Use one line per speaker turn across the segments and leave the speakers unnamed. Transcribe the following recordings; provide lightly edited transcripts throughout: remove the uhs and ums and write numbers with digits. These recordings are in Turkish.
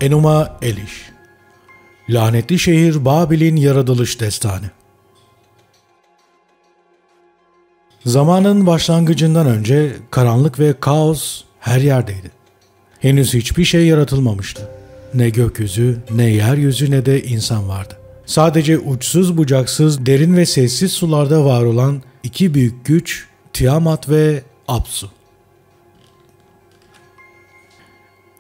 Enuma Elish. Lanetli şehir Babil'in yaratılış destanı. Zamanın başlangıcından önce karanlık ve kaos her yerdeydi. Henüz hiçbir şey yaratılmamıştı. Ne gökyüzü, ne yeryüzü, ne de insan vardı. Sadece uçsuz bucaksız, derin ve sessiz sularda var olan iki büyük güç, Tiamat ve Apsu.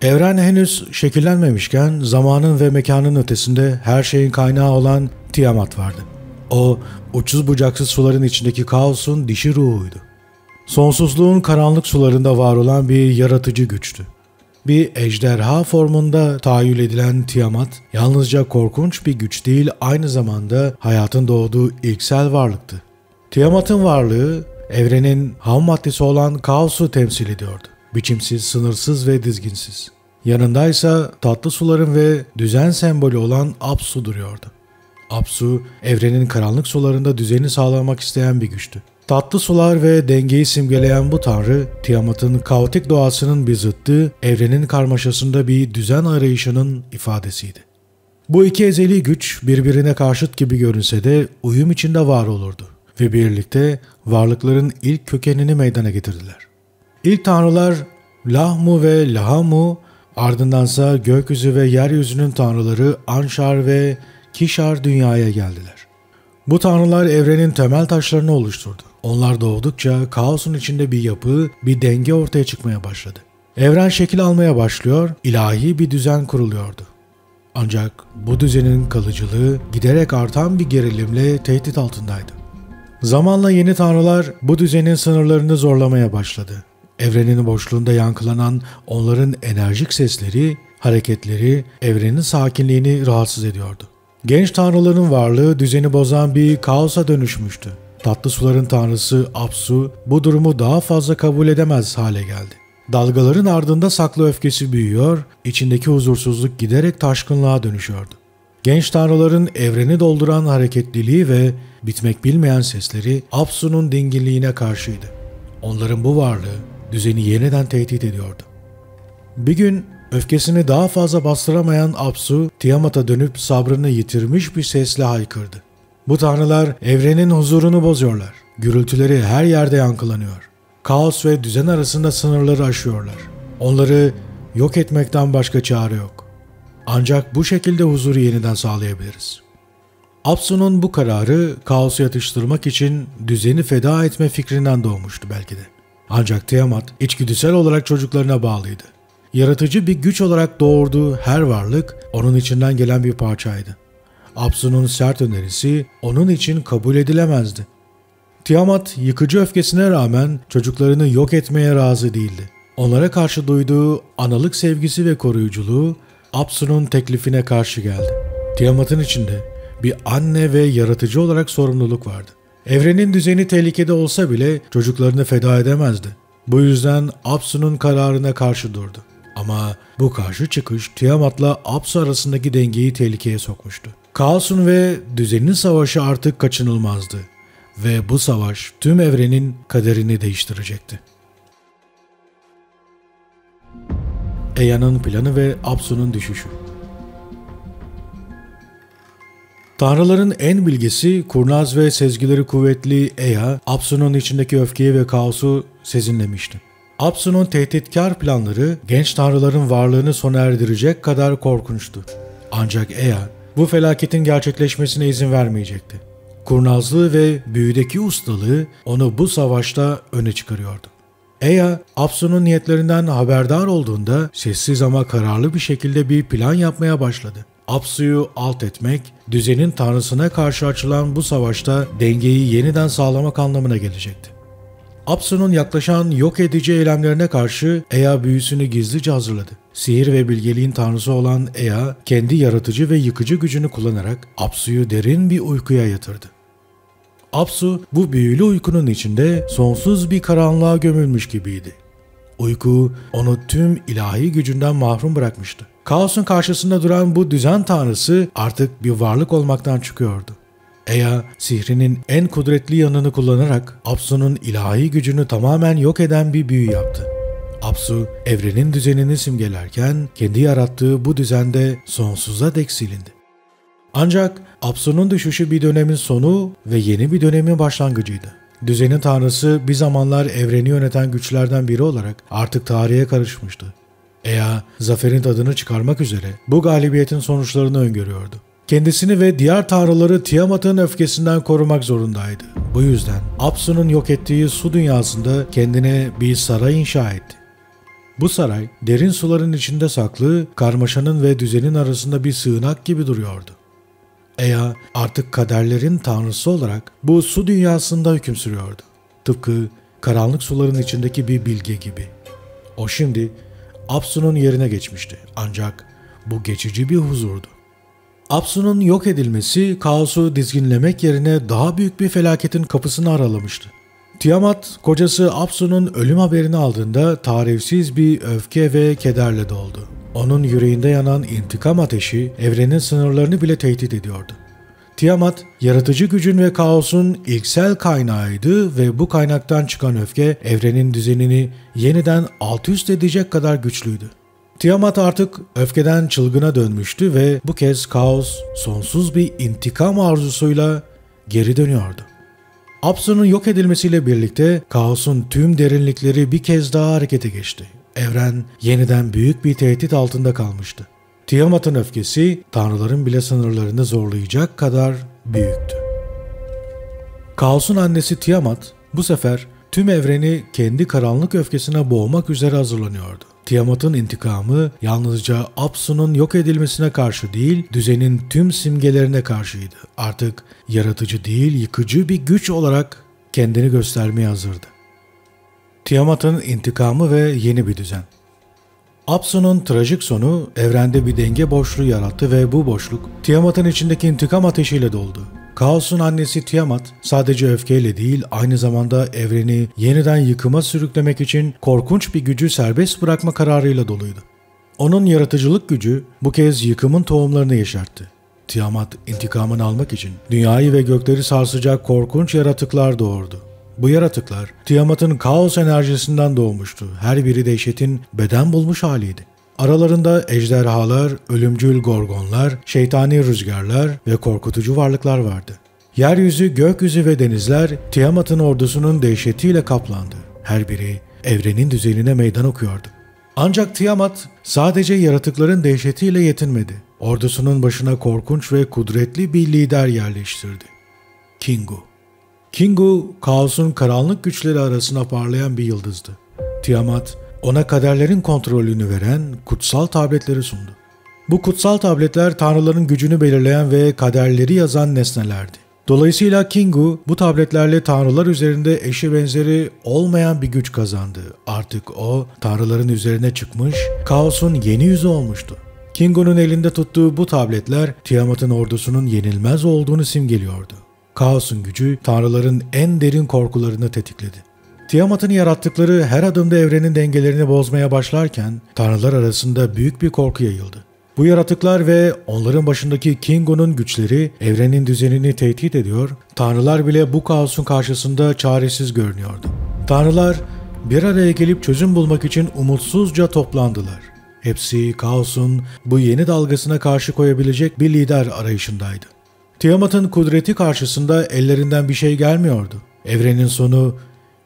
Evren henüz şekillenmemişken zamanın ve mekanın ötesinde her şeyin kaynağı olan Tiamat vardı. O, uçsuz bucaksız suların içindeki kaosun dişi ruhuydu. Sonsuzluğun karanlık sularında var olan bir yaratıcı güçtü. Bir ejderha formunda tahayyül edilen Tiamat, yalnızca korkunç bir güç değil, aynı zamanda hayatın doğduğu ilksel varlıktı. Tiamat'ın varlığı, evrenin ham maddesi olan kaosu temsil ediyordu. Biçimsiz, sınırsız ve dizginsiz. Yanındaysa tatlı suların ve düzen sembolü olan Apsu duruyordu. Apsu, evrenin karanlık sularında düzeni sağlamak isteyen bir güçtü. Tatlı sular ve dengeyi simgeleyen bu tanrı, Tiamat'ın kaotik doğasının bir zıttı, evrenin karmaşasında bir düzen arayışının ifadesiydi. Bu iki ezeli güç birbirine karşıt gibi görünse de uyum içinde var olurdu ve birlikte varlıkların ilk kökenini meydana getirdiler. İlk tanrılar Lahmu ve Lahamu, ardındansa gökyüzü ve yeryüzünün tanrıları Anshar ve Kishar dünyaya geldiler. Bu tanrılar evrenin temel taşlarını oluşturdu. Onlar doğdukça kaosun içinde bir yapı, bir denge ortaya çıkmaya başladı. Evren şekil almaya başlıyor, ilahi bir düzen kuruluyordu. Ancak bu düzenin kalıcılığı giderek artan bir gerilimle tehdit altındaydı. Zamanla yeni tanrılar bu düzenin sınırlarını zorlamaya başladı. Evrenin boşluğunda yankılanan onların enerjik sesleri, hareketleri evrenin sakinliğini rahatsız ediyordu. Genç tanrıların varlığı düzeni bozan bir kaosa dönüşmüştü. Tatlı suların tanrısı Apsu bu durumu daha fazla kabul edemez hale geldi. Dalgaların ardında saklı öfkesi büyüyor, içindeki huzursuzluk giderek taşkınlığa dönüşüyordu. Genç tanrıların evreni dolduran hareketliliği ve bitmek bilmeyen sesleri Apsu'nun dinginliğine karşıydı. Onların bu varlığı düzeni yeniden tehdit ediyordu. Bir gün öfkesini daha fazla bastıramayan Apsu, Tiamat'a dönüp sabrını yitirmiş bir sesle haykırdı. Bu tanrılar evrenin huzurunu bozuyorlar. Gürültüleri her yerde yankılanıyor. Kaos ve düzen arasında sınırları aşıyorlar. Onları yok etmekten başka çare yok. Ancak bu şekilde huzuru yeniden sağlayabiliriz. Apsu'nun bu kararı kaosu yatıştırmak için düzeni feda etme fikrinden doğmuştu belki de. Ancak Tiamat içgüdüsel olarak çocuklarına bağlıydı. Yaratıcı bir güç olarak doğurduğu her varlık onun içinden gelen bir parçaydı. Apsu'nun sert önerisi onun için kabul edilemezdi. Tiamat yıkıcı öfkesine rağmen çocuklarını yok etmeye razı değildi. Onlara karşı duyduğu analık sevgisi ve koruyuculuğu Apsu'nun teklifine karşı geldi. Tiamat'ın içinde bir anne ve yaratıcı olarak sorumluluk vardı. Evrenin düzeni tehlikede olsa bile çocuklarını feda edemezdi. Bu yüzden Apsu'nun kararına karşı durdu. Ama bu karşı çıkış Tiamat'la Apsu arasındaki dengeyi tehlikeye sokmuştu. Kaosun ve düzenin savaşı artık kaçınılmazdı. Ve bu savaş tüm evrenin kaderini değiştirecekti. Ea'nın planı ve Apsu'nun düşüşü. Tanrıların en bilgisi, kurnaz ve sezgileri kuvvetli Ea, Apsu'nun içindeki öfkeyi ve kaosu sezinlemişti. Apsu'nun tehditkar planları genç tanrıların varlığını sona erdirecek kadar korkunçtu. Ancak Ea bu felaketin gerçekleşmesine izin vermeyecekti. Kurnazlığı ve büyüdeki ustalığı onu bu savaşta öne çıkarıyordu. Ea, Apsu'nun niyetlerinden haberdar olduğunda sessiz ama kararlı bir şekilde bir plan yapmaya başladı. Apsu'yu alt etmek, düzenin tanrısına karşı açılan bu savaşta dengeyi yeniden sağlamak anlamına gelecekti. Apsu'nun yaklaşan yok edici eylemlerine karşı Ea büyüsünü gizlice hazırladı. Sihir ve bilgeliğin tanrısı olan Ea, kendi yaratıcı ve yıkıcı gücünü kullanarak Apsu'yu derin bir uykuya yatırdı. Apsu bu büyülü uykunun içinde sonsuz bir karanlığa gömülmüş gibiydi. Uyku onu tüm ilahi gücünden mahrum bırakmıştı. Kaosun karşısında duran bu düzen tanrısı artık bir varlık olmaktan çıkıyordu. Ea, sihrinin en kudretli yanını kullanarak Apsu'nun ilahi gücünü tamamen yok eden bir büyü yaptı. Apsu, evrenin düzenini simgelerken kendi yarattığı bu düzende sonsuza dek silindi. Ancak Apsu'nun düşüşü bir dönemin sonu ve yeni bir dönemin başlangıcıydı. Düzenin tanrısı bir zamanlar evreni yöneten güçlerden biri olarak artık tarihe karışmıştı. Ea, zaferin tadını çıkarmak üzere bu galibiyetin sonuçlarını öngörüyordu. Kendisini ve diğer tanrıları Tiamat'ın öfkesinden korumak zorundaydı. Bu yüzden Apsu'nun yok ettiği su dünyasında kendine bir saray inşa etti. Bu saray, derin suların içinde saklı, karmaşanın ve düzenin arasında bir sığınak gibi duruyordu. Ea artık kaderlerin tanrısı olarak bu su dünyasında hüküm sürüyordu. Tıpkı karanlık suların içindeki bir bilge gibi. O şimdi Apsu'nun yerine geçmişti. Ancak bu geçici bir huzurdu. Apsu'nun yok edilmesi kaosu dizginlemek yerine daha büyük bir felaketin kapısını aralamıştı. Tiamat, kocası Apsu'nun ölüm haberini aldığında tarifsiz bir öfke ve kederle doldu. Onun yüreğinde yanan intikam ateşi evrenin sınırlarını bile tehdit ediyordu. Tiamat, yaratıcı gücün ve kaosun ilksel kaynağıydı ve bu kaynaktan çıkan öfke evrenin düzenini yeniden alt üst edecek kadar güçlüydü. Tiamat artık öfkeden çılgına dönmüştü ve bu kez kaos sonsuz bir intikam arzusuyla geri dönüyordu. Apsu'nun yok edilmesiyle birlikte kaosun tüm derinlikleri bir kez daha harekete geçti. Evren yeniden büyük bir tehdit altında kalmıştı. Tiamat'ın öfkesi tanrıların bile sınırlarını zorlayacak kadar büyüktü. Kaos'un annesi Tiamat bu sefer tüm evreni kendi karanlık öfkesine boğmak üzere hazırlanıyordu. Tiamat'ın intikamı yalnızca Apsu'nun yok edilmesine karşı değil, düzenin tüm simgelerine karşıydı. Artık yaratıcı değil, yıkıcı bir güç olarak kendini göstermeye hazırdı. Tiamat'ın intikamı ve yeni bir düzen. Apsu'nun trajik sonu evrende bir denge boşluğu yarattı ve bu boşluk Tiamat'ın içindeki intikam ateşiyle doldu. Kaos'un annesi Tiamat sadece öfkeyle değil, aynı zamanda evreni yeniden yıkıma sürüklemek için korkunç bir gücü serbest bırakma kararıyla doluydu. Onun yaratıcılık gücü bu kez yıkımın tohumlarını yeşertti. Tiamat intikamını almak için dünyayı ve gökleri sarsacak korkunç yaratıklar doğurdu. Bu yaratıklar Tiamat'ın kaos enerjisinden doğmuştu. Her biri dehşetin beden bulmuş haliydi. Aralarında ejderhalar, ölümcül gorgonlar, şeytani rüzgarlar ve korkutucu varlıklar vardı. Yeryüzü, gökyüzü ve denizler Tiamat'ın ordusunun dehşetiyle kaplandı. Her biri evrenin düzenine meydan okuyordu. Ancak Tiamat sadece yaratıkların dehşetiyle yetinmedi. Ordusunun başına korkunç ve kudretli bir lider yerleştirdi. Kingu. Kingu, kaosun karanlık güçleri arasına parlayan bir yıldızdı. Tiamat, ona kaderlerin kontrolünü veren kutsal tabletleri sundu. Bu kutsal tabletler tanrıların gücünü belirleyen ve kaderleri yazan nesnelerdi. Dolayısıyla Kingu bu tabletlerle tanrılar üzerinde eşi benzeri olmayan bir güç kazandı. Artık o tanrıların üzerine çıkmış, kaosun yeni yüzü olmuştu. Kingu'nun elinde tuttuğu bu tabletler Tiamat'ın ordusunun yenilmez olduğunu simgeliyordu. Kaosun gücü tanrıların en derin korkularını tetikledi. Tiamat'ın yarattıkları her adımda evrenin dengelerini bozmaya başlarken tanrılar arasında büyük bir korku yayıldı. Bu yaratıklar ve onların başındaki Kingu'nun güçleri evrenin düzenini tehdit ediyor, tanrılar bile bu kaosun karşısında çaresiz görünüyordu. Tanrılar bir araya gelip çözüm bulmak için umutsuzca toplandılar. Hepsi kaosun bu yeni dalgasına karşı koyabilecek bir lider arayışındaydı. Tiamat'ın kudreti karşısında ellerinden bir şey gelmiyordu. Evrenin sonu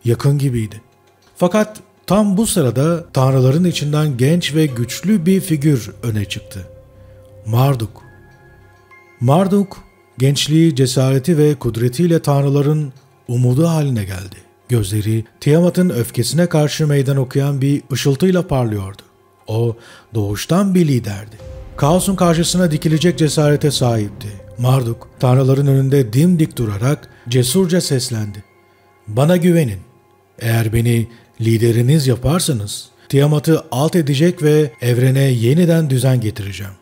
yakın gibiydi. Fakat tam bu sırada tanrıların içinden genç ve güçlü bir figür öne çıktı. Marduk. Marduk, gençliği, cesareti ve kudretiyle tanrıların umudu haline geldi. Gözleri Tiamat'ın öfkesine karşı meydan okuyan bir ışıltıyla parlıyordu. O doğuştan bir liderdi. Kaosun karşısına dikilecek cesarete sahipti. Marduk, tanrıların önünde dimdik durarak cesurca seslendi. "Bana güvenin. Eğer beni lideriniz yaparsanız Tiamat'ı alt edecek ve evrene yeniden düzen getireceğim."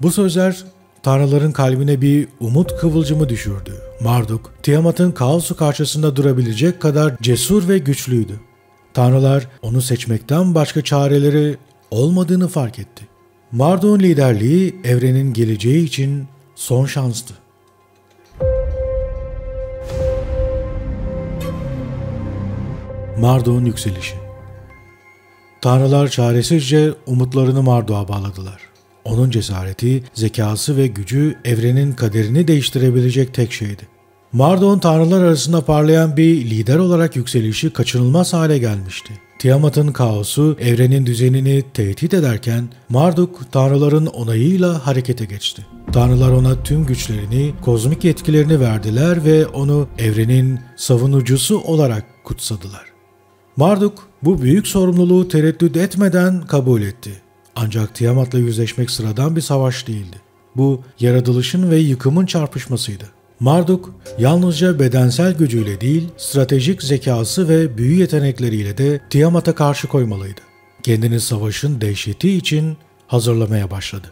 Bu sözler tanrıların kalbine bir umut kıvılcımı düşürdü. Marduk, Tiamat'ın kaosu karşısında durabilecek kadar cesur ve güçlüydü. Tanrılar onu seçmekten başka çareleri olmadığını fark etti. Marduk'un liderliği evrenin geleceği için son şanstı. Marduk'un yükselişi. Tanrılar çaresizce umutlarını Marduk'a bağladılar. Onun cesareti, zekası ve gücü evrenin kaderini değiştirebilecek tek şeydi. Marduk'un tanrılar arasında parlayan bir lider olarak yükselişi kaçınılmaz hale gelmişti. Tiamat'ın kaosu evrenin düzenini tehdit ederken Marduk tanrıların onayıyla harekete geçti. Tanrılar ona tüm güçlerini, kozmik yetkilerini verdiler ve onu evrenin savunucusu olarak kutsadılar. Marduk bu büyük sorumluluğu tereddüt etmeden kabul etti. Ancak Tiamat'la yüzleşmek sıradan bir savaş değildi. Bu yaratılışın ve yıkımın çarpışmasıydı. Marduk yalnızca bedensel gücüyle değil, stratejik zekası ve büyü yetenekleriyle de Tiamat'a karşı koymalıydı. Kendini savaşın dehşeti için hazırlamaya başladı.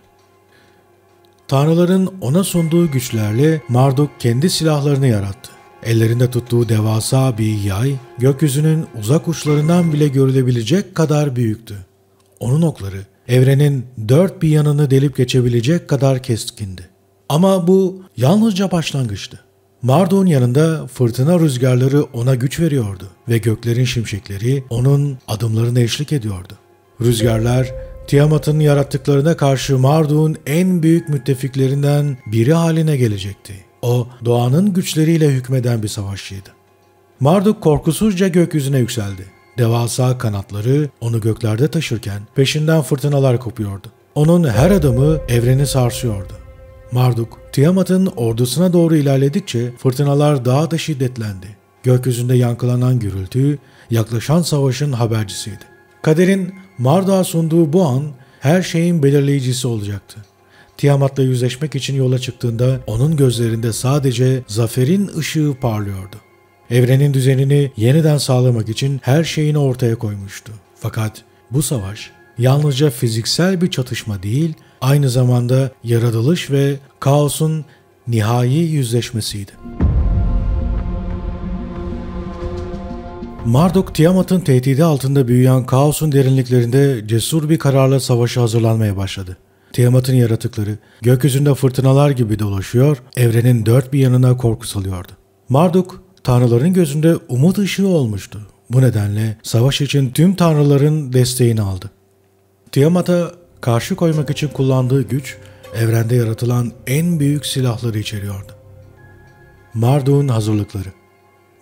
Tanrıların ona sunduğu güçlerle Marduk kendi silahlarını yarattı. Ellerinde tuttuğu devasa bir yay, gökyüzünün uzak uçlarından bile görülebilecek kadar büyüktü. Onun okları, evrenin dört bir yanını delip geçebilecek kadar keskindi. Ama bu yalnızca başlangıçtı. Marduk'un yanında fırtına rüzgarları ona güç veriyordu ve göklerin şimşekleri onun adımlarına eşlik ediyordu. Rüzgarlar, Tiamat'ın yarattıklarına karşı Marduk'un en büyük müttefiklerinden biri haline gelecekti. O, doğanın güçleriyle hükmeden bir savaşçıydı. Marduk korkusuzca gökyüzüne yükseldi. Devasa kanatları onu göklerde taşırken peşinden fırtınalar kopuyordu. Onun her adımı evreni sarsıyordu. Marduk, Tiamat'ın ordusuna doğru ilerledikçe fırtınalar daha da şiddetlendi. Gökyüzünde yankılanan gürültü, yaklaşan savaşın habercisiydi. Kaderin Marduk'a sunduğu bu an her şeyin belirleyicisi olacaktı. Tiamat'la yüzleşmek için yola çıktığında onun gözlerinde sadece zaferin ışığı parlıyordu. Evrenin düzenini yeniden sağlamak için her şeyini ortaya koymuştu. Fakat bu savaş yalnızca fiziksel bir çatışma değil, aynı zamanda yaratılış ve kaosun nihai yüzleşmesiydi. Marduk, Tiamat'ın tehdidi altında büyüyen kaosun derinliklerinde cesur bir kararla savaşa hazırlanmaya başladı. Tiamat'ın yaratıkları gökyüzünde fırtınalar gibi dolaşıyor, evrenin dört bir yanına korku salıyordu. Marduk, tanrıların gözünde umut ışığı olmuştu. Bu nedenle savaş için tüm tanrıların desteğini aldı. Tiamat'a karşı koymak için kullandığı güç, evrende yaratılan en büyük silahları içeriyordu. Marduk'un hazırlıkları.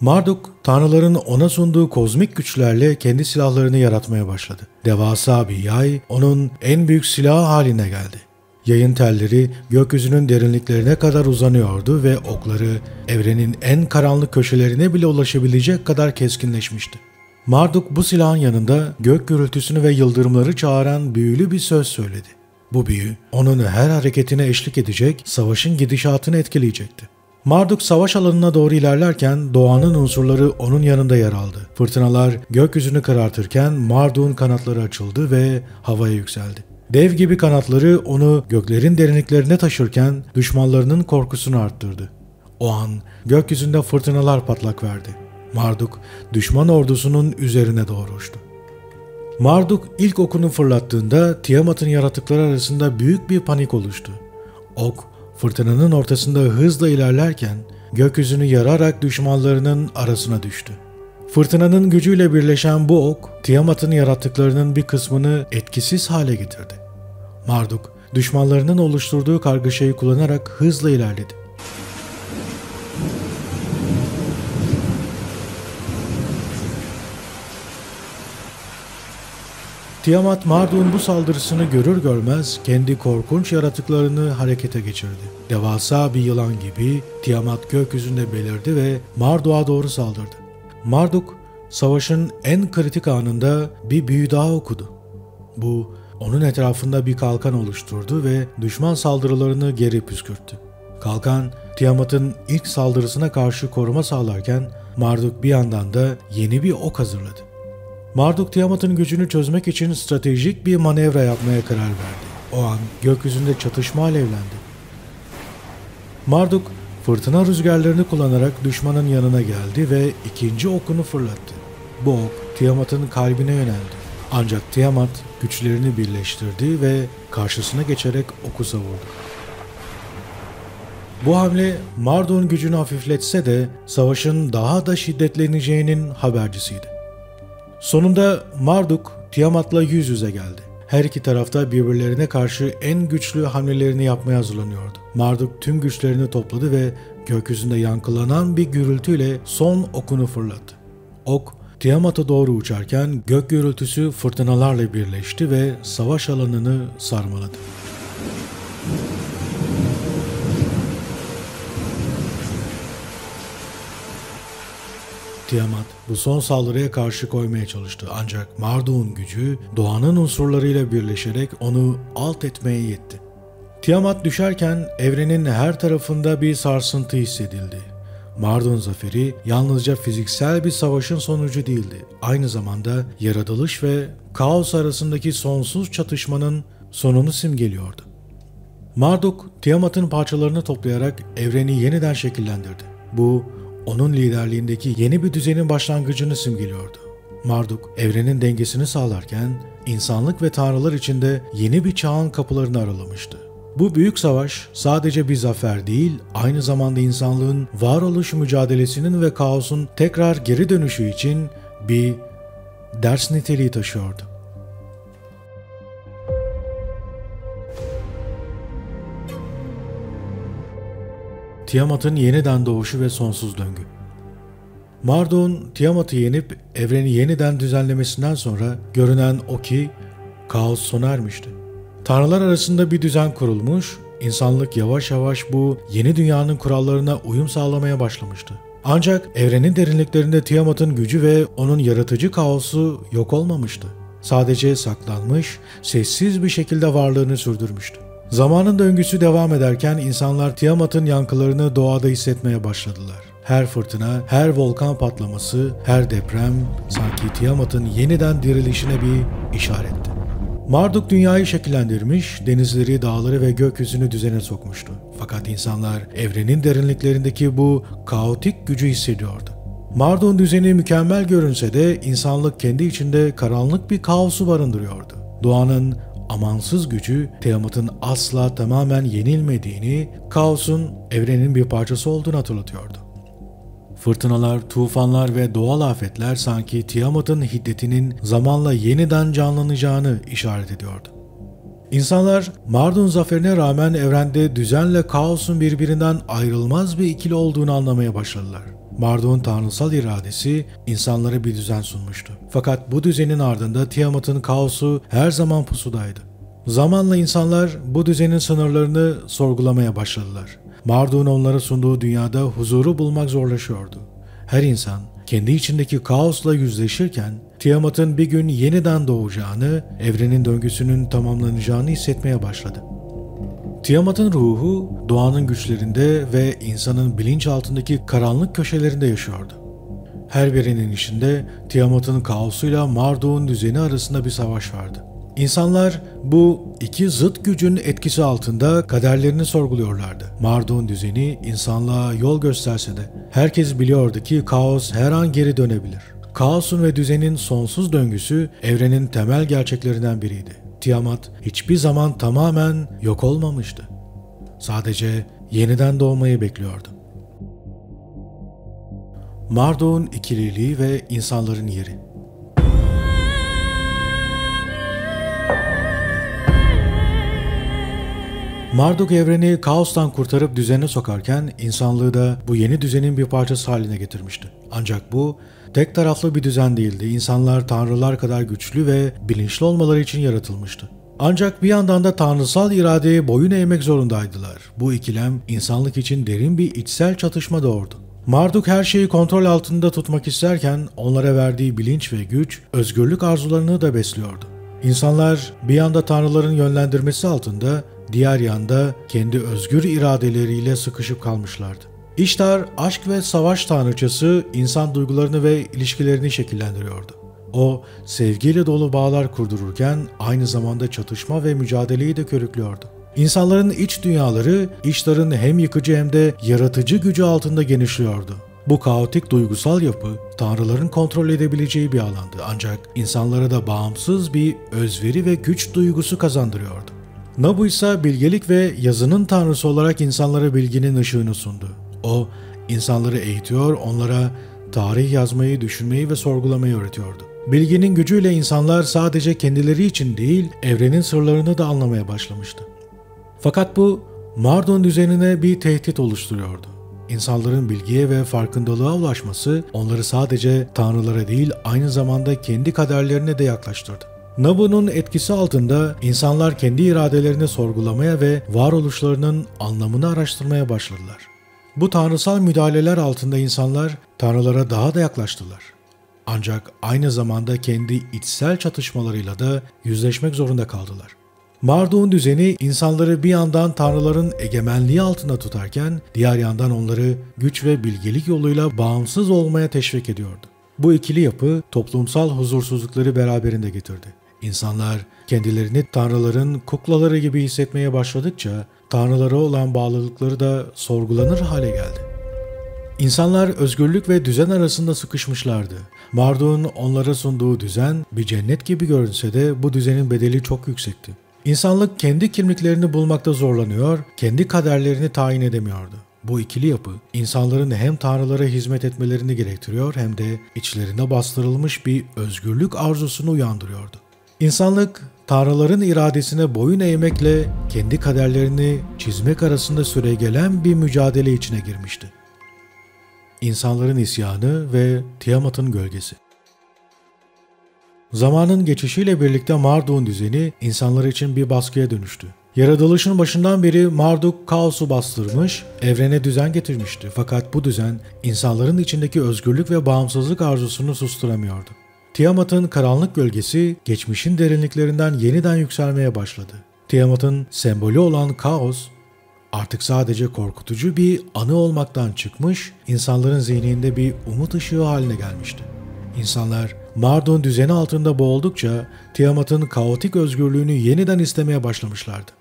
Marduk, tanrıların ona sunduğu kozmik güçlerle kendi silahlarını yaratmaya başladı. Devasa bir yay, onun en büyük silahı haline geldi. Yayın telleri gökyüzünün derinliklerine kadar uzanıyordu ve okları evrenin en karanlık köşelerine bile ulaşabilecek kadar keskinleşmişti. Marduk bu silahın yanında gök gürültüsünü ve yıldırımları çağıran büyülü bir söz söyledi. Bu büyü onun her hareketine eşlik edecek, savaşın gidişatını etkileyecekti. Marduk savaş alanına doğru ilerlerken doğanın unsurları onun yanında yer aldı. Fırtınalar gökyüzünü karartırken Marduk'un kanatları açıldı ve havaya yükseldi. Dev gibi kanatları onu göklerin derinliklerine taşırken düşmanlarının korkusunu arttırdı. O an gökyüzünde fırtınalar patlak verdi. Marduk düşman ordusunun üzerine doğru uçtu. Marduk ilk okunu fırlattığında Tiamat'ın yaratıkları arasında büyük bir panik oluştu. Ok fırtınanın ortasında hızla ilerlerken gökyüzünü yararak düşmanlarının arasına düştü. Fırtınanın gücüyle birleşen bu ok Tiamat'ın yarattıklarının bir kısmını etkisiz hale getirdi. Marduk düşmanlarının oluşturduğu kargaşayı kullanarak hızla ilerledi. Tiamat, Marduk'un bu saldırısını görür görmez kendi korkunç yaratıklarını harekete geçirdi. Devasa bir yılan gibi Tiamat gökyüzünde belirdi ve Marduk'a doğru saldırdı. Marduk, savaşın en kritik anında bir büyü daha okudu. Bu, onun etrafında bir kalkan oluşturdu ve düşman saldırılarını geri püskürttü. Kalkan, Tiamat'ın ilk saldırısına karşı koruma sağlarken Marduk bir yandan da yeni bir ok hazırladı. Marduk, Tiamat'ın gücünü çözmek için stratejik bir manevra yapmaya karar verdi. O an gökyüzünde çatışma alevlendi. Marduk, fırtına rüzgarlarını kullanarak düşmanın yanına geldi ve ikinci okunu fırlattı. Bu ok Tiamat'ın kalbine yöneldi. Ancak Tiamat güçlerini birleştirdi ve karşısına geçerek oku savurdu. Bu hamle Marduk'un gücünü hafifletse de savaşın daha da şiddetleneceğinin habercisiydi. Sonunda Marduk, Tiamat'la yüz yüze geldi. Her iki tarafta birbirlerine karşı en güçlü hamlelerini yapmaya hazırlanıyordu. Marduk tüm güçlerini topladı ve gökyüzünde yankılanan bir gürültüyle son okunu fırlattı. Ok, Tiamat'a doğru uçarken gök gürültüsü fırtınalarla birleşti ve savaş alanını sarmaladı. Tiamat bu son saldırıya karşı koymaya çalıştı ancak Marduk'un gücü doğanın unsurlarıyla birleşerek onu alt etmeye yetti. Tiamat düşerken evrenin her tarafında bir sarsıntı hissedildi. Marduk'un zaferi yalnızca fiziksel bir savaşın sonucu değildi. Aynı zamanda yaratılış ve kaos arasındaki sonsuz çatışmanın sonunu simgeliyordu. Marduk, Tiamat'ın parçalarını toplayarak evreni yeniden şekillendirdi. Bu, onun liderliğindeki yeni bir düzenin başlangıcını simgeliyordu. Marduk, evrenin dengesini sağlarken, insanlık ve tanrılar içinde yeni bir çağın kapılarını aralamıştı. Bu büyük savaş sadece bir zafer değil, aynı zamanda insanlığın varoluş mücadelesinin ve kaosun tekrar geri dönüşü için bir ders niteliği taşıyordu. Tiamat'ın yeniden doğuşu ve sonsuz döngü. Marduk'un Tiamat'ı yenip evreni yeniden düzenlemesinden sonra görünen o ki kaos sona ermişti. Tanrılar arasında bir düzen kurulmuş, insanlık yavaş yavaş bu yeni dünyanın kurallarına uyum sağlamaya başlamıştı. Ancak evrenin derinliklerinde Tiamat'ın gücü ve onun yaratıcı kaosu yok olmamıştı. Sadece saklanmış, sessiz bir şekilde varlığını sürdürmüştü. Zamanın döngüsü devam ederken insanlar Tiamat'ın yankılarını doğada hissetmeye başladılar. Her fırtına, her volkan patlaması, her deprem sanki Tiamat'ın yeniden dirilişine bir işaretti. Marduk dünyayı şekillendirmiş, denizleri, dağları ve gökyüzünü düzene sokmuştu. Fakat insanlar evrenin derinliklerindeki bu kaotik gücü hissediyordu. Marduk'un düzeni mükemmel görünse de insanlık kendi içinde karanlık bir kaosu barındırıyordu. Doğanın amansız gücü Tiamat'ın asla tamamen yenilmediğini, kaosun evrenin bir parçası olduğunu hatırlatıyordu. Fırtınalar, tufanlar ve doğal afetler sanki Tiamat'ın hiddetinin zamanla yeniden canlanacağını işaret ediyordu. İnsanlar Marduk'un zaferine rağmen evrende düzenle kaosun birbirinden ayrılmaz bir ikili olduğunu anlamaya başladılar. Marduk'un tanrısal iradesi insanlara bir düzen sunmuştu. Fakat bu düzenin ardında Tiamat'ın kaosu her zaman pusudaydı. Zamanla insanlar bu düzenin sınırlarını sorgulamaya başladılar. Marduk'un onlara sunduğu dünyada huzuru bulmak zorlaşıyordu. Her insan kendi içindeki kaosla yüzleşirken Tiamat'ın bir gün yeniden doğacağını, evrenin döngüsünün tamamlanacağını hissetmeye başladı. Tiamat'ın ruhu doğanın güçlerinde ve insanın bilinçaltındaki karanlık köşelerinde yaşıyordu. Her birinin içinde Tiamat'ın kaosuyla Marduk'un düzeni arasında bir savaş vardı. İnsanlar bu iki zıt gücün etkisi altında kaderlerini sorguluyorlardı. Marduk'un düzeni insanlığa yol gösterse de herkes biliyordu ki kaos her an geri dönebilir. Kaosun ve düzenin sonsuz döngüsü evrenin temel gerçeklerinden biriydi. Tiamat hiçbir zaman tamamen yok olmamıştı. Sadece yeniden doğmayı bekliyordu. Marduk'un ikililiği ve insanların yeri. Marduk evreni kaostan kurtarıp düzene sokarken insanlığı da bu yeni düzenin bir parçası haline getirmişti. Ancak bu tek taraflı bir düzen değildi. İnsanlar tanrılar kadar güçlü ve bilinçli olmaları için yaratılmıştı. Ancak bir yandan da tanrısal iradeye boyun eğmek zorundaydılar. Bu ikilem insanlık için derin bir içsel çatışma doğurdu. Marduk her şeyi kontrol altında tutmak isterken onlara verdiği bilinç ve güç özgürlük arzularını da besliyordu. İnsanlar bir yanda tanrıların yönlendirmesi altında, diğer yanda kendi özgür iradeleriyle sıkışıp kalmışlardı. İştar, aşk ve savaş tanrıçası insan duygularını ve ilişkilerini şekillendiriyordu. O, sevgiyle dolu bağlar kurdururken aynı zamanda çatışma ve mücadeleyi de körüklüyordu. İnsanların iç dünyaları, İştar'ın hem yıkıcı hem de yaratıcı gücü altında genişliyordu. Bu kaotik duygusal yapı, tanrıların kontrol edebileceği bir alandı ancak insanlara da bağımsız bir özveri ve güç duygusu kazandırıyordu. Nabu ise bilgelik ve yazının tanrısı olarak insanlara bilginin ışığını sundu. O, insanları eğitiyor, onlara tarih yazmayı, düşünmeyi ve sorgulamayı öğretiyordu. Bilginin gücüyle insanlar sadece kendileri için değil, evrenin sırlarını da anlamaya başlamıştı. Fakat bu, Marduk düzenine bir tehdit oluşturuyordu. İnsanların bilgiye ve farkındalığa ulaşması onları sadece tanrılara değil aynı zamanda kendi kaderlerine de yaklaştırdı. Nabu'nun etkisi altında insanlar kendi iradelerini sorgulamaya ve varoluşlarının anlamını araştırmaya başladılar. Bu tanrısal müdahaleler altında insanlar tanrılara daha da yaklaştılar. Ancak aynı zamanda kendi içsel çatışmalarıyla da yüzleşmek zorunda kaldılar. Marduk'un düzeni insanları bir yandan tanrıların egemenliği altında tutarken diğer yandan onları güç ve bilgelik yoluyla bağımsız olmaya teşvik ediyordu. Bu ikili yapı toplumsal huzursuzlukları beraberinde getirdi. İnsanlar kendilerini tanrıların kuklaları gibi hissetmeye başladıkça tanrılara olan bağlılıkları da sorgulanır hale geldi. İnsanlar özgürlük ve düzen arasında sıkışmışlardı. Marduk'un onlara sunduğu düzen bir cennet gibi görünse de bu düzenin bedeli çok yüksekti. İnsanlık kendi kimliklerini bulmakta zorlanıyor, kendi kaderlerini tayin edemiyordu. Bu ikili yapı, insanların hem tanrılara hizmet etmelerini gerektiriyor hem de içlerine bastırılmış bir özgürlük arzusunu uyandırıyordu. İnsanlık, tanrıların iradesine boyun eğmekle kendi kaderlerini çizmek arasında süregelen bir mücadele içine girmişti. İnsanların isyanı ve Tiamat'ın gölgesi. Zamanın geçişiyle birlikte Marduk'un düzeni insanlar için bir baskıya dönüştü. Yaratılışın başından beri Marduk kaosu bastırmış, evrene düzen getirmişti. Fakat bu düzen insanların içindeki özgürlük ve bağımsızlık arzusunu susturamıyordu. Tiamat'ın karanlık gölgesi geçmişin derinliklerinden yeniden yükselmeye başladı. Tiamat'ın sembolü olan kaos artık sadece korkutucu bir anı olmaktan çıkmış, insanların zihninde bir umut ışığı haline gelmişti. İnsanlar Marduk'un düzeni altında boğuldukça Tiamat'ın kaotik özgürlüğünü yeniden istemeye başlamışlardı.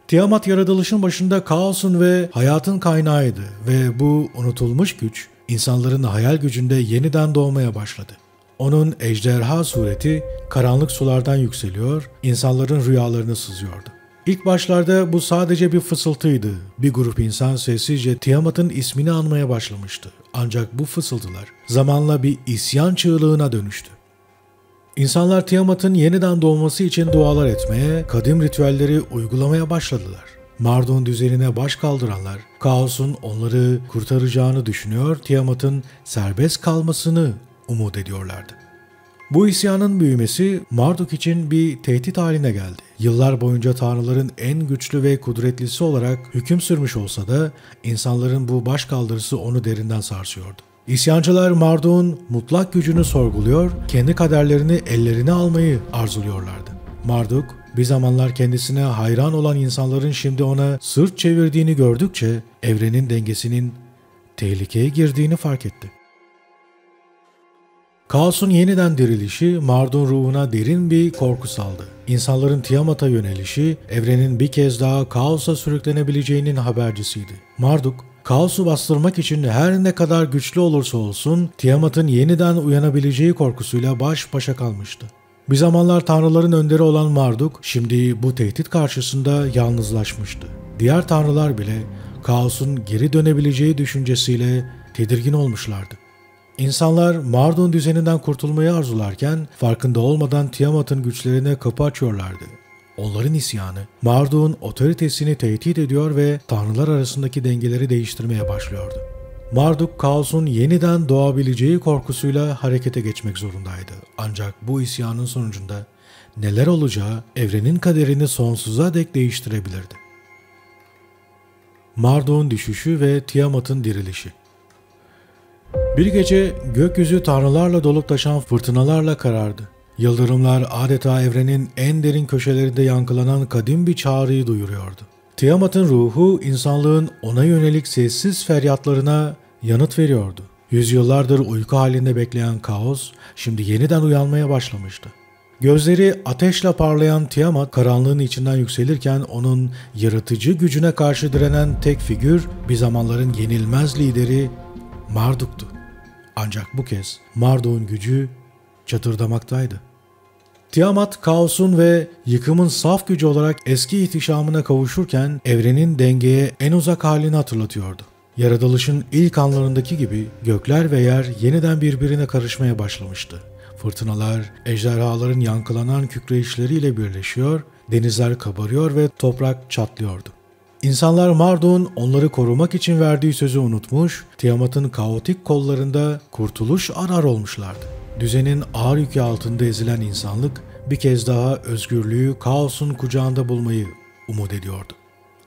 Tiamat yaratılışın başında kaosun ve hayatın kaynağıydı ve bu unutulmuş güç insanların hayal gücünde yeniden doğmaya başladı. Onun ejderha sureti karanlık sulardan yükseliyor, insanların rüyalarını sızıyordu. İlk başlarda bu sadece bir fısıltıydı. Bir grup insan sessizce Tiamat'ın ismini anmaya başlamıştı. Ancak bu fısıltılar zamanla bir isyan çığlığına dönüştü. İnsanlar Tiamat'ın yeniden doğması için dualar etmeye, kadim ritüelleri uygulamaya başladılar. Marduk'un düzenine baş kaldıranlar, kaosun onları kurtaracağını düşünüyor, Tiamat'ın serbest kalmasını umut ediyorlardı. Bu isyanın büyümesi Marduk için bir tehdit haline geldi. Yıllar boyunca tanrıların en güçlü ve kudretlisi olarak hüküm sürmüş olsa da insanların bu başkaldırısı onu derinden sarsıyordu. İsyancılar Marduk'un mutlak gücünü sorguluyor, kendi kaderlerini ellerine almayı arzuluyorlardı. Marduk, bir zamanlar kendisine hayran olan insanların şimdi ona sırt çevirdiğini gördükçe evrenin dengesinin tehlikeye girdiğini fark etti. Kaos'un yeniden dirilişi Marduk'un ruhuna derin bir korku saldı. İnsanların Tiamat'a yönelişi evrenin bir kez daha kaosa sürüklenebileceğinin habercisiydi. Marduk, kaosu bastırmak için her ne kadar güçlü olursa olsun Tiamat'ın yeniden uyanabileceği korkusuyla baş başa kalmıştı. Bir zamanlar tanrıların önderi olan Marduk şimdi bu tehdit karşısında yalnızlaşmıştı. Diğer tanrılar bile kaosun geri dönebileceği düşüncesiyle tedirgin olmuşlardı. İnsanlar Marduk'un düzeninden kurtulmayı arzularken farkında olmadan Tiamat'ın güçlerine kapı açıyorlardı. Onların isyanı Marduk'un otoritesini tehdit ediyor ve tanrılar arasındaki dengeleri değiştirmeye başlıyordu. Marduk kaosun yeniden doğabileceği korkusuyla harekete geçmek zorundaydı. Ancak bu isyanın sonucunda neler olacağı evrenin kaderini sonsuza dek değiştirebilirdi. Marduk'un düşüşü ve Tiamat'ın dirilişi. Bir gece gökyüzü tanrılarla dolup taşan fırtınalarla karardı. Yıldırımlar adeta evrenin en derin köşelerinde yankılanan kadim bir çağrıyı duyuruyordu. Tiamat'ın ruhu insanlığın ona yönelik sessiz feryatlarına yanıt veriyordu. Yüzyıllardır uyku halinde bekleyen kaos şimdi yeniden uyanmaya başlamıştı. Gözleri ateşle parlayan Tiamat karanlığın içinden yükselirken onun yaratıcı gücüne karşı direnen tek figür bir zamanların yenilmez lideri Marduk'tu. Ancak bu kez Marduk'un gücü çatırdamaktaydı. Tiamat kaosun ve yıkımın saf gücü olarak eski ihtişamına kavuşurken evrenin dengeye en uzak halini hatırlatıyordu. Yaratılışın ilk anlarındaki gibi gökler ve yer yeniden birbirine karışmaya başlamıştı. Fırtınalar, ejderhaların yankılanan kükreyişleriyle birleşiyor, denizler kabarıyor ve toprak çatlıyordu. İnsanlar Marduk'un onları korumak için verdiği sözü unutmuş, Tiamat'ın kaotik kollarında kurtuluş arar olmuşlardı. Düzenin ağır yükü altında ezilen insanlık bir kez daha özgürlüğü kaosun kucağında bulmayı umut ediyordu.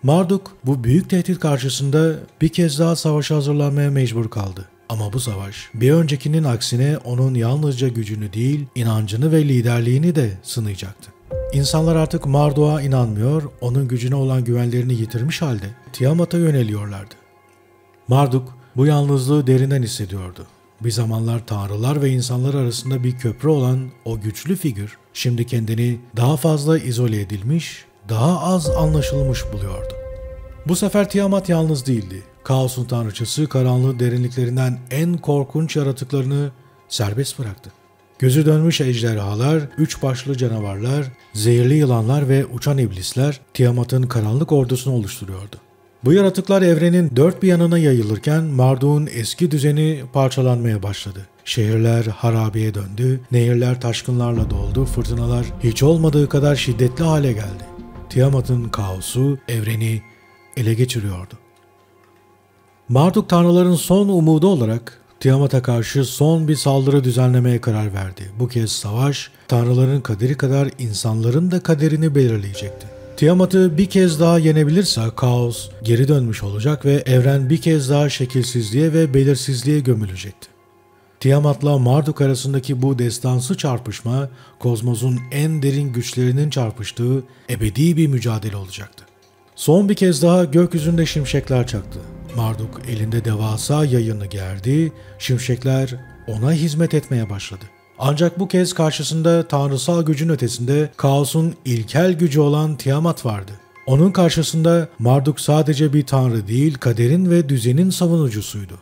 Marduk bu büyük tehdit karşısında bir kez daha savaşa hazırlanmaya mecbur kaldı. Ama bu savaş bir öncekinin aksine onun yalnızca gücünü değil, inancını ve liderliğini de sınayacaktı. İnsanlar artık Marduk'a inanmıyor, onun gücüne olan güvenlerini yitirmiş halde Tiamat'a yöneliyorlardı. Marduk bu yalnızlığı derinden hissediyordu. Bir zamanlar tanrılar ve insanlar arasında bir köprü olan o güçlü figür şimdi kendini daha fazla izole edilmiş, daha az anlaşılmış buluyordu. Bu sefer Tiamat yalnız değildi. Kaosun tanrıçası karanlığın derinliklerinden en korkunç yaratıklarını serbest bıraktı. Gözü dönmüş ejderhalar, üç başlı canavarlar, zehirli yılanlar ve uçan iblisler Tiamat'ın karanlık ordusunu oluşturuyordu. Bu yaratıklar evrenin dört bir yanına yayılırken Marduk'un eski düzeni parçalanmaya başladı. Şehirler harabeye döndü, nehirler taşkınlarla doldu, fırtınalar hiç olmadığı kadar şiddetli hale geldi. Tiamat'ın kaosu evreni ele geçiriyordu. Marduk tanrıların son umudu olarak Tiamat'a karşı son bir saldırı düzenlemeye karar verdi. Bu kez savaş, tanrıların kaderi kadar insanların da kaderini belirleyecekti. Tiamat'ı bir kez daha yenebilirse kaos geri dönmüş olacak ve evren bir kez daha şekilsizliğe ve belirsizliğe gömülecekti. Tiamat'la Marduk arasındaki bu destansı çarpışma, kozmosun en derin güçlerinin çarpıştığı ebedi bir mücadele olacaktı. Son bir kez daha gökyüzünde şimşekler çaktı. Marduk elinde devasa yayını gerdi, şimşekler ona hizmet etmeye başladı. Ancak bu kez karşısında tanrısal gücün ötesinde kaosun ilkel gücü olan Tiamat vardı. Onun karşısında Marduk sadece bir tanrı değil, kaderin ve düzenin savunucusuydu.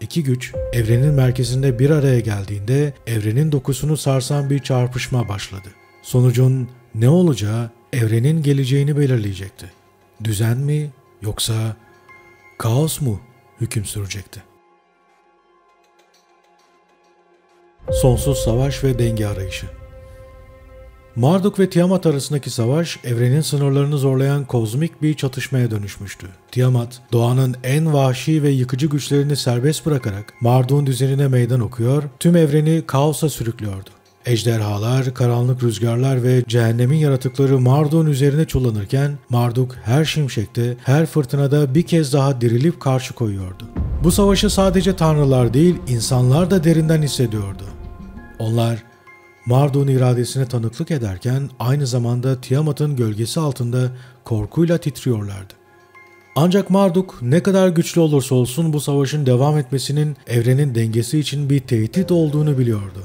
İki güç evrenin merkezinde bir araya geldiğinde evrenin dokusunu sarsan bir çarpışma başladı. Sonucun ne olacağı evrenin geleceğini belirleyecekti. Düzen mi yoksa kaos mu hüküm sürecekti? Sonsuz savaş ve denge arayışı. Marduk ve Tiamat arasındaki savaş evrenin sınırlarını zorlayan kozmik bir çatışmaya dönüşmüştü. Tiamat, doğanın en vahşi ve yıkıcı güçlerini serbest bırakarak Marduk'un düzenine meydan okuyor, tüm evreni kaosa sürüklüyordu. Ejderhalar, karanlık rüzgarlar ve cehennemin yaratıkları Marduk'un üzerine çullanırken Marduk her şimşekte, her fırtınada bir kez daha dirilip karşı koyuyordu. Bu savaşı sadece tanrılar değil, insanlar da derinden hissediyordu. Onlar Marduk'un iradesine tanıklık ederken aynı zamanda Tiamat'ın gölgesi altında korkuyla titriyorlardı. Ancak Marduk ne kadar güçlü olursa olsun bu savaşın devam etmesinin evrenin dengesi için bir tehdit olduğunu biliyordu.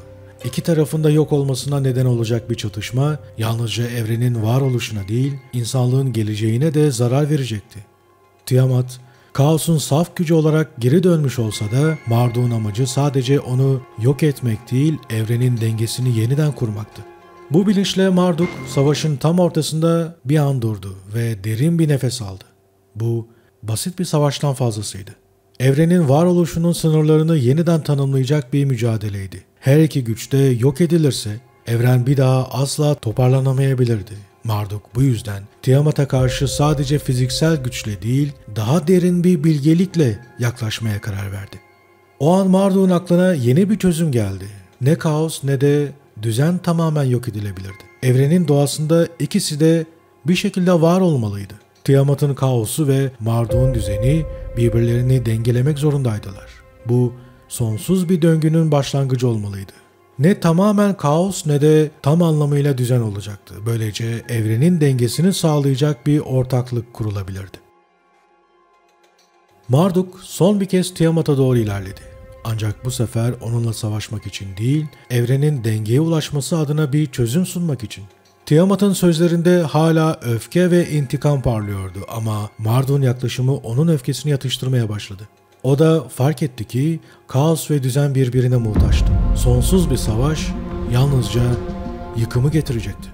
İki tarafında yok olmasına neden olacak bir çatışma yalnızca evrenin varoluşuna değil, insanlığın geleceğine de zarar verecekti. Tiamat, kaosun saf gücü olarak geri dönmüş olsa da Marduk'un amacı sadece onu yok etmek değil, evrenin dengesini yeniden kurmaktı. Bu bilinçle Marduk savaşın tam ortasında bir an durdu ve derin bir nefes aldı. Bu basit bir savaştan fazlasıydı. Evrenin varoluşunun sınırlarını yeniden tanımlayacak bir mücadeleydi. Her iki güç de yok edilirse evren bir daha asla toparlanamayabilirdi. Marduk bu yüzden Tiamat'a karşı sadece fiziksel güçle değil, daha derin bir bilgelikle yaklaşmaya karar verdi. O an Marduk'un aklına yeni bir çözüm geldi. Ne kaos ne de düzen tamamen yok edilebilirdi. Evrenin doğasında ikisi de bir şekilde var olmalıydı. Tiamat'ın kaosu ve Marduk'un düzeni birbirlerini dengelemek zorundaydılar. Bu sonsuz bir döngünün başlangıcı olmalıydı. Ne tamamen kaos ne de tam anlamıyla düzen olacaktı. Böylece evrenin dengesini sağlayacak bir ortaklık kurulabilirdi. Marduk son bir kez Tiamat'a doğru ilerledi. Ancak bu sefer onunla savaşmak için değil, evrenin dengeye ulaşması adına bir çözüm sunmak için. Tiamat'ın sözlerinde hala öfke ve intikam parlıyordu ama Marduk'un yaklaşımı onun öfkesini yatıştırmaya başladı. O da fark etti ki kaos ve düzen birbirine muhtaçtı. Sonsuz bir savaş yalnızca yıkımı getirecekti.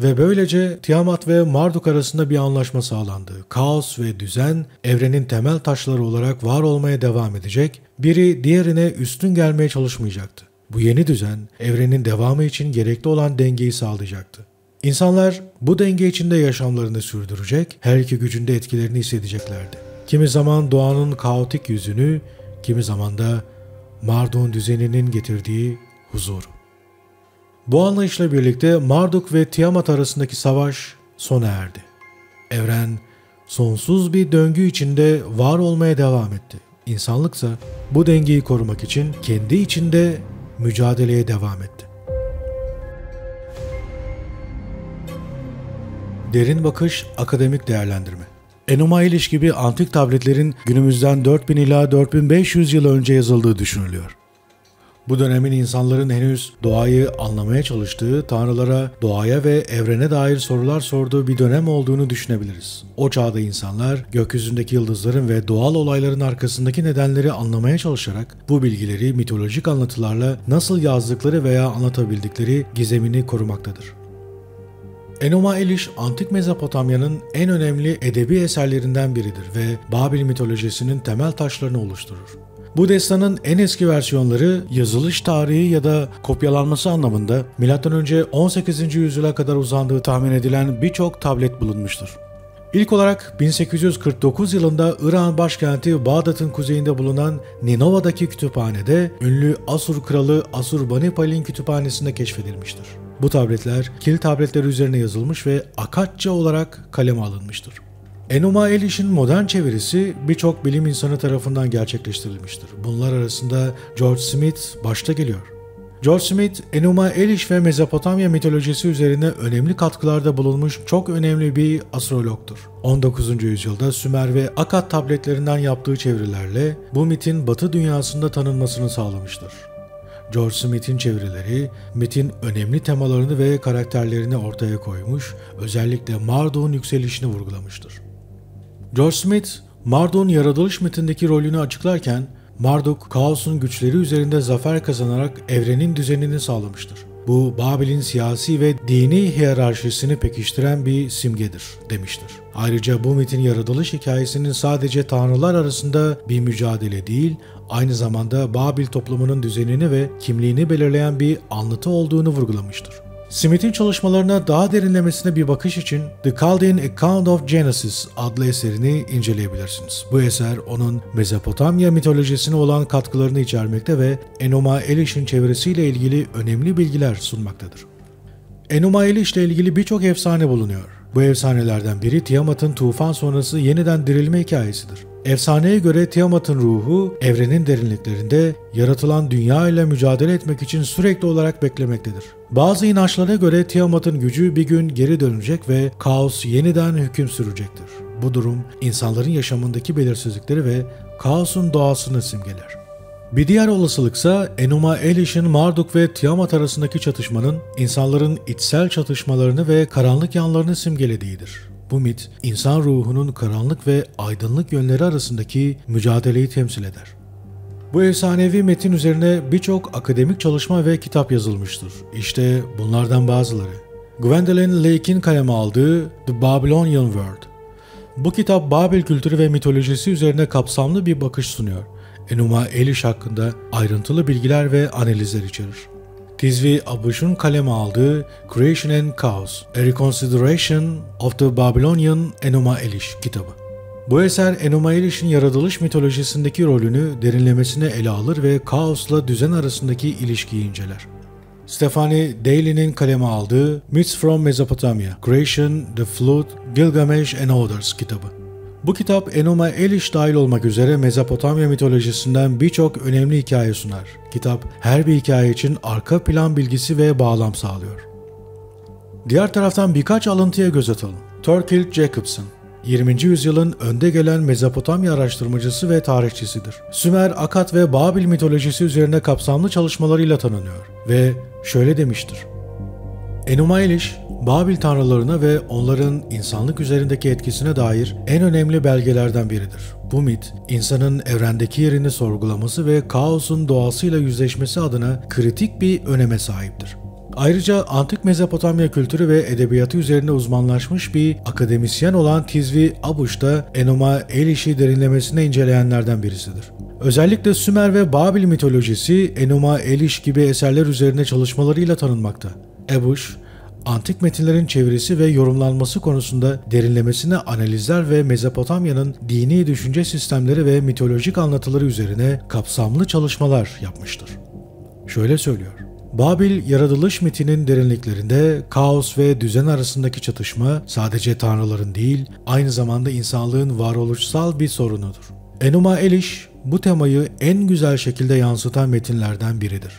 Ve böylece Tiamat ve Marduk arasında bir anlaşma sağlandı. Kaos ve düzen evrenin temel taşları olarak var olmaya devam edecek, biri diğerine üstün gelmeye çalışmayacaktı. Bu yeni düzen, evrenin devamı için gerekli olan dengeyi sağlayacaktı. İnsanlar bu denge içinde yaşamlarını sürdürecek, her iki gücün de etkilerini hissedeceklerdi. Kimi zaman doğanın kaotik yüzünü, kimi zaman da Marduk'un düzeninin getirdiği huzuru. Bu anlayışla birlikte Marduk ve Tiamat arasındaki savaş sona erdi. Evren sonsuz bir döngü içinde var olmaya devam etti. İnsanlıksa bu dengeyi korumak için kendi içinde mücadeleye devam etti. Derin bakış, akademik değerlendirme. Enuma Elish gibi antik tabletlerin günümüzden 4000 ila 4500 yıl önce yazıldığı düşünülüyor. Bu dönemin insanların henüz doğayı anlamaya çalıştığı, tanrılara, doğaya ve evrene dair sorular sorduğu bir dönem olduğunu düşünebiliriz. O çağda insanlar gökyüzündeki yıldızların ve doğal olayların arkasındaki nedenleri anlamaya çalışarak bu bilgileri mitolojik anlatılarla nasıl yazdıkları veya anlatabildikleri gizemini korumaktadır. Enuma Elish, Antik Mezopotamya'nın en önemli edebi eserlerinden biridir ve Babil mitolojisinin temel taşlarını oluşturur. Bu destanın en eski versiyonları yazılış tarihi ya da kopyalanması anlamında M.Ö. 18. yüzyıla kadar uzandığı tahmin edilen birçok tablet bulunmuştur. İlk olarak 1849 yılında İran başkenti Bağdat'ın kuzeyinde bulunan Ninova'daki kütüphanede ünlü Asur kralı Assurbanipal'in kütüphanesinde keşfedilmiştir. Bu tabletler kil tabletleri üzerine yazılmış ve Akatça olarak kaleme alınmıştır. Enuma Elish'in modern çevirisi birçok bilim insanı tarafından gerçekleştirilmiştir. Bunlar arasında George Smith başta geliyor. George Smith, Enuma Elish ve Mezopotamya mitolojisi üzerine önemli katkılarda bulunmuş çok önemli bir astrologtur. 19. yüzyılda Sümer ve Akkad tabletlerinden yaptığı çevirilerle bu mitin Batı dünyasında tanınmasını sağlamıştır. George Smith'in çevirileri, mitin önemli temalarını ve karakterlerini ortaya koymuş, özellikle Marduk'un yükselişini vurgulamıştır. George Smith, Marduk'un yaratılış mitindeki rolünü açıklarken, Marduk, kaosun güçleri üzerinde zafer kazanarak evrenin düzenini sağlamıştır. Bu, Babil'in siyasi ve dini hiyerarşisini pekiştiren bir simgedir, demiştir. Ayrıca bu mitin yaratılış hikayesinin sadece tanrılar arasında bir mücadele değil, aynı zamanda Babil toplumunun düzenini ve kimliğini belirleyen bir anlatı olduğunu vurgulamıştır. Smith'in çalışmalarına daha derinlemesine bir bakış için The Chaldean Account of Genesis adlı eserini inceleyebilirsiniz. Bu eser onun Mezopotamya mitolojisine olan katkılarını içermekte ve Enuma Elish'in çevirisiyle ilgili önemli bilgiler sunmaktadır. Enuma Elish ile ilgili birçok efsane bulunuyor. Bu efsanelerden biri Tiamat'ın tufan sonrası yeniden dirilme hikayesidir. Efsaneye göre Tiamat'ın ruhu evrenin derinliklerinde yaratılan dünya ile mücadele etmek için sürekli olarak beklemektedir. Bazı inançlara göre Tiamat'ın gücü bir gün geri dönecek ve kaos yeniden hüküm sürecektir. Bu durum insanların yaşamındaki belirsizlikleri ve kaosun doğasını simgeler. Bir diğer olasılıksa Enuma Elish'in Marduk ve Tiamat arasındaki çatışmanın insanların içsel çatışmalarını ve karanlık yanlarını simgelediğidir. Bu mit, insan ruhunun karanlık ve aydınlık yönleri arasındaki mücadeleyi temsil eder. Bu efsanevi metin üzerine birçok akademik çalışma ve kitap yazılmıştır. İşte bunlardan bazıları. Gwendolyn Lake'in kaleme aldığı The Babylonian World. Bu kitap Babil kültürü ve mitolojisi üzerine kapsamlı bir bakış sunuyor. Enuma Elish hakkında ayrıntılı bilgiler ve analizler içerir. Tizvi Abush'un kaleme aldığı Creation and Chaos, A Reconsideration of the Babylonian Enuma Elish kitabı. Bu eser Enuma Elish'in yaratılış mitolojisindeki rolünü derinlemesine ele alır ve kaosla düzen arasındaki ilişkiyi inceler. Stephanie Daly'nin kaleme aldığı Myths from Mesopotamia, Creation, The Flood, Gilgamesh and Others kitabı. Bu kitap Enuma Elish dahil olmak üzere Mezopotamya mitolojisinden birçok önemli hikaye sunar. Kitap her bir hikaye için arka plan bilgisi ve bağlam sağlıyor. Diğer taraftan birkaç alıntıya göz atalım. Thorkild Jacobson, 20. yüzyılın önde gelen Mezopotamya araştırmacısı ve tarihçisidir. Sümer, Akkad ve Babil mitolojisi üzerine kapsamlı çalışmalarıyla tanınıyor ve şöyle demiştir. Enuma Elish, Babil tanrılarına ve onların insanlık üzerindeki etkisine dair en önemli belgelerden biridir. Bu mit, insanın evrendeki yerini sorgulaması ve kaosun doğasıyla yüzleşmesi adına kritik bir öneme sahiptir. Ayrıca antik Mezopotamya kültürü ve edebiyatı üzerine uzmanlaşmış bir akademisyen olan Tizvi Abuş da Enuma Elish'i derinlemesine inceleyenlerden birisidir. Özellikle Sümer ve Babil mitolojisi Enuma Elish gibi eserler üzerine çalışmalarıyla tanınmakta. Abuş, antik metinlerin çevirisi ve yorumlanması konusunda derinlemesine analizler ve Mezopotamya'nın dini düşünce sistemleri ve mitolojik anlatıları üzerine kapsamlı çalışmalar yapmıştır. Şöyle söylüyor: Babil yaratılış mitinin derinliklerinde kaos ve düzen arasındaki çatışma sadece tanrıların değil, aynı zamanda insanlığın varoluşsal bir sorunudur. Enuma Elish bu temayı en güzel şekilde yansıtan metinlerden biridir.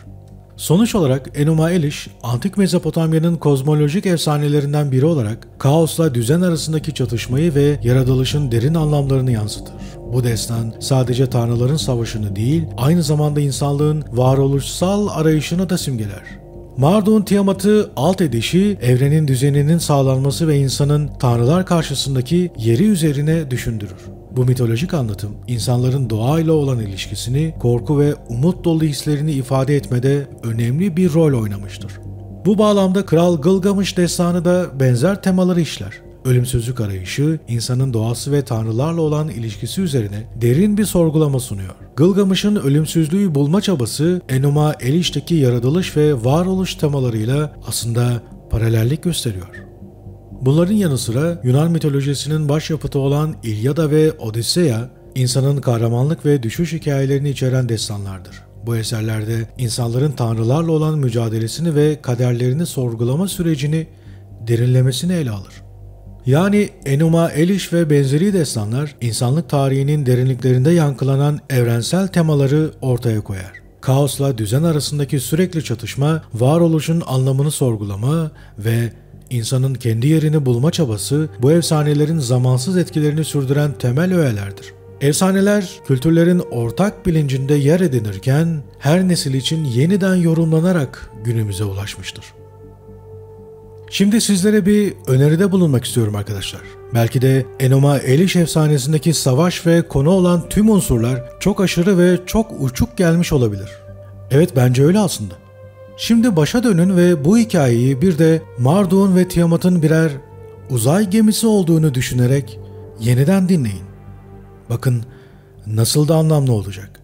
Sonuç olarak Enuma Elish, antik Mezopotamya'nın kozmolojik efsanelerinden biri olarak kaosla düzen arasındaki çatışmayı ve yaratılışın derin anlamlarını yansıtır. Bu destan sadece tanrıların savaşını değil, aynı zamanda insanlığın varoluşsal arayışını da simgeler. Marduk'un Tiamat'ı alt edişi, evrenin düzeninin sağlanması ve insanın tanrılar karşısındaki yeri üzerine düşündürür. Bu mitolojik anlatım, insanların doğayla olan ilişkisini, korku ve umut dolu hislerini ifade etmede önemli bir rol oynamıştır. Bu bağlamda Kral Gılgamış destanı da benzer temaları işler. Ölümsüzlük arayışı, insanın doğası ve tanrılarla olan ilişkisi üzerine derin bir sorgulama sunuyor. Gılgamış'ın ölümsüzlüğü bulma çabası, Enuma Elish'teki yaratılış ve varoluş temalarıyla aslında paralellik gösteriyor. Bunların yanı sıra Yunan mitolojisinin başyapıtı olan İlyada ve Odisseya, insanın kahramanlık ve düşüş hikayelerini içeren destanlardır. Bu eserlerde insanların tanrılarla olan mücadelesini ve kaderlerini sorgulama sürecini derinlemesine ele alır. Yani Enuma Elish ve benzeri destanlar, insanlık tarihinin derinliklerinde yankılanan evrensel temaları ortaya koyar. Kaosla düzen arasındaki sürekli çatışma, varoluşun anlamını sorgulama ve İnsanın kendi yerini bulma çabası bu efsanelerin zamansız etkilerini sürdüren temel öğelerdir. Efsaneler, kültürlerin ortak bilincinde yer edinirken her nesil için yeniden yorumlanarak günümüze ulaşmıştır. Şimdi sizlere bir öneride bulunmak istiyorum arkadaşlar. Belki de Enuma Elish efsanesindeki savaş ve konu olan tüm unsurlar çok aşırı ve çok uçuk gelmiş olabilir. Evet, bence öyle aslında. Şimdi başa dönün ve bu hikayeyi bir de Marduk'un ve Tiamat'ın birer uzay gemisi olduğunu düşünerek yeniden dinleyin. Bakın nasıl da anlamlı olacak.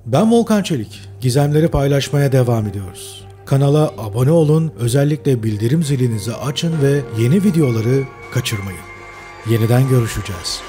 Ben Volkan Çelik. Gizemleri paylaşmaya devam ediyoruz. Kanala abone olun, özellikle bildirim zilinizi açın ve yeni videoları kaçırmayın. Yeniden görüşeceğiz.